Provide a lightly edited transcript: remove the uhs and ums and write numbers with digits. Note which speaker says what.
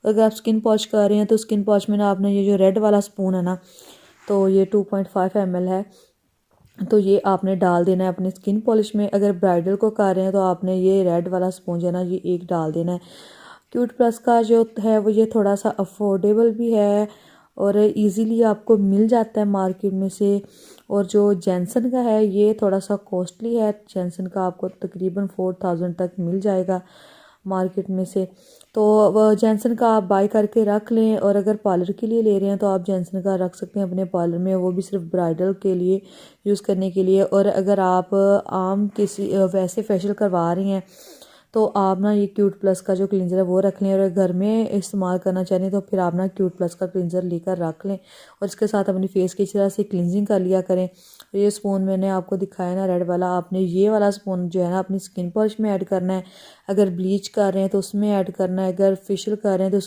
Speaker 1: अगर आप skin polish कर रहे हैं तो स्किन पॉलिश में ना आपने ये जो रेड वाला स्पून है ना, तो ये 2.5 ml है, तो ये आपने डाल देना है अपनी स्किन पॉलिश में। अगर ब्राइडल को कर रहे हैं तो आपने ये रेड वाला स्पॉन्ज है ना, ये एक डाल देना है। क्यूट प्लस का जो है वो ये थोड़ा सा अफोर्डेबल भी है और इजीली आपको मिल जाता है मार्केट में से। और जो जैनसन का है ये थोड़ा सा कॉस्टली है, जैनसन का आपको तकरीबन 4000 तक मिल जाएगा मार्केट में से। तो वह जैनसन का आप बाय करके रख लें, और अगर पार्लर के लिए ले रहे हैं तो आप जैनसन का रख सकते हैं अपने पार्लर में, वो भी सिर्फ ब्राइडल के लिए यूज़ करने के लिए। और अगर आप आम किसी वैसे फेशियल करवा रही हैं तो आप ना ये क्यूट प्लस का जो क्लिनजर है वो रख लें, और घर में इस्तेमाल करना चाहें तो फिर आप ना क्यूट प्लस का क्लिनजर लेकर रख लें और इसके साथ अपनी फेस की तरह से क्लिनजिंग कर लिया करें। ये स्पून मैंने आपको दिखाया ना रेड वाला, आपने ये वाला स्पून जो है ना अपनी स्किन पॉलिश में ऐड करना है। अगर ब्लीच कर रहे हैं तो उसमें ऐड करना है, अगर फेशियल कर रहे हैं तो